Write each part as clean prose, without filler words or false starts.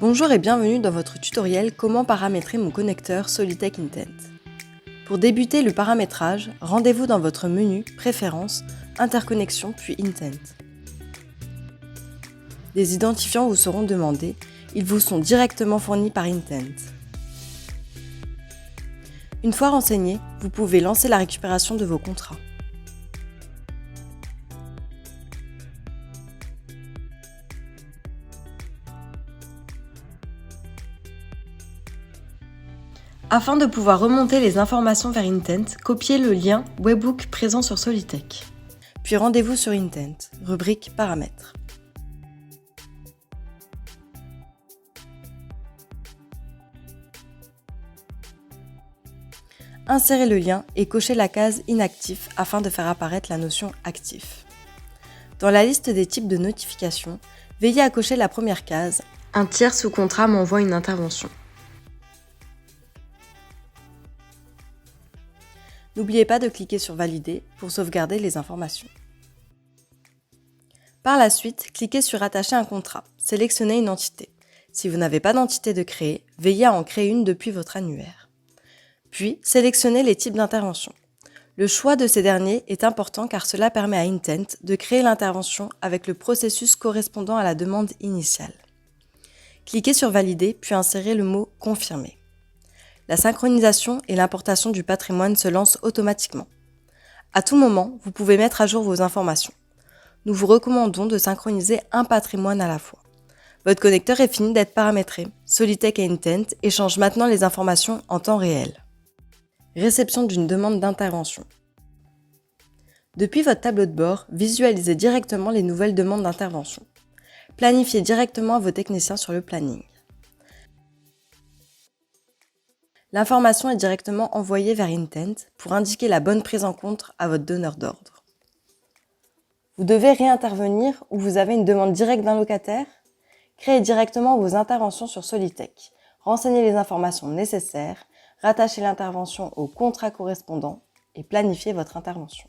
Bonjour et bienvenue dans votre tutoriel Comment paramétrer mon connecteur Solitech Intent. Pour débuter le paramétrage, rendez-vous dans votre menu Préférences, Interconnexion puis Intent. Des identifiants vous seront demandés, ils vous sont directement fournis par Intent. Une fois renseigné, vous pouvez lancer la récupération de vos contrats. Afin de pouvoir remonter les informations vers Intent, copiez le lien Webhook présent sur Solitech. Puis rendez-vous sur Intent, rubrique Paramètres. Insérez le lien et cochez la case Inactif afin de faire apparaître la notion Actif. Dans la liste des types de notifications, veillez à cocher la première case « Un tiers sous contrat m'envoie une intervention ». N'oubliez pas de cliquer sur Valider pour sauvegarder les informations. Par la suite, cliquez sur Attacher un contrat, sélectionnez une entité. Si vous n'avez pas d'entité de créer, veillez à en créer une depuis votre annuaire. Puis, sélectionnez les types d'intervention. Le choix de ces derniers est important car cela permet à Intent de créer l'intervention avec le processus correspondant à la demande initiale. Cliquez sur Valider puis insérez le mot « Confirmer ». La synchronisation et l'importation du patrimoine se lancent automatiquement. À tout moment, vous pouvez mettre à jour vos informations. Nous vous recommandons de synchroniser un patrimoine à la fois. Votre connecteur est fini d'être paramétré. Solitech et Intent échangent maintenant les informations en temps réel. Réception d'une demande d'intervention. Depuis votre tableau de bord, visualisez directement les nouvelles demandes d'intervention. Planifiez directement vos techniciens sur le planning. L'information est directement envoyée vers Intent pour indiquer la bonne prise en compte à votre donneur d'ordre. Vous devez réintervenir ou vous avez une demande directe d'un locataire? Créez directement vos interventions sur Solitech. Renseignez les informations nécessaires, rattachez l'intervention au contrat correspondant et planifiez votre intervention.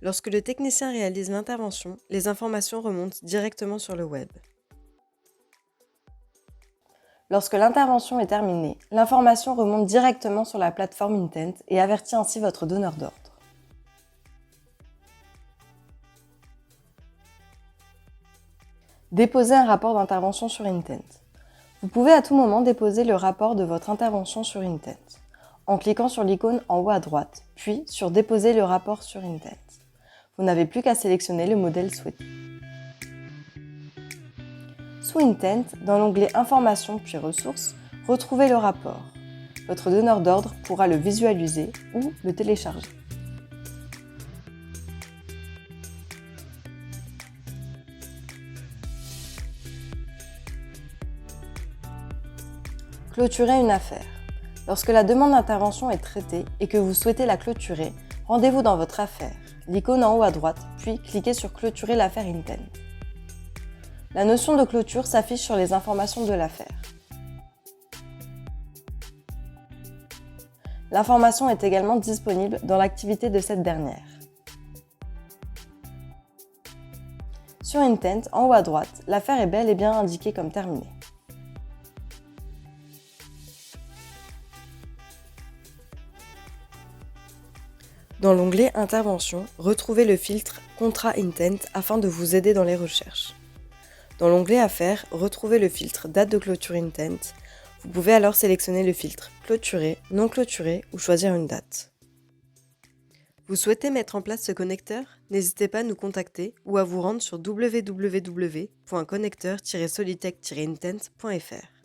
Lorsque le technicien réalise l'intervention, les informations remontent directement sur le web. Lorsque l'intervention est terminée, l'information remonte directement sur la plateforme Intent et avertit ainsi votre donneur d'ordre. Déposez un rapport d'intervention sur Intent. Vous pouvez à tout moment déposer le rapport de votre intervention sur Intent, en cliquant sur l'icône en haut à droite, puis sur Déposer le rapport sur Intent. Vous n'avez plus qu'à sélectionner le modèle souhaité. Sous Intent, dans l'onglet Informations puis Ressources, retrouvez le rapport. Votre donneur d'ordre pourra le visualiser ou le télécharger. Clôturer une affaire. Lorsque la demande d'intervention est traitée et que vous souhaitez la clôturer, rendez-vous dans votre affaire, l'icône en haut à droite, puis cliquez sur Clôturer l'affaire Intent. La notion de clôture s'affiche sur les informations de l'affaire. L'information est également disponible dans l'activité de cette dernière. Sur Intent, en haut à droite, l'affaire est bel et bien indiquée comme terminée. Dans l'onglet Intervention, retrouvez le filtre Contrat Intent afin de vous aider dans les recherches. Dans l'onglet Affaires, retrouvez le filtre Date de clôture Intent. Vous pouvez alors sélectionner le filtre Clôturer, Non clôturer ou choisir une date. Vous souhaitez mettre en place ce connecteur? N'hésitez pas à nous contacter ou à vous rendre sur www.connecteur-solitech-intent.fr.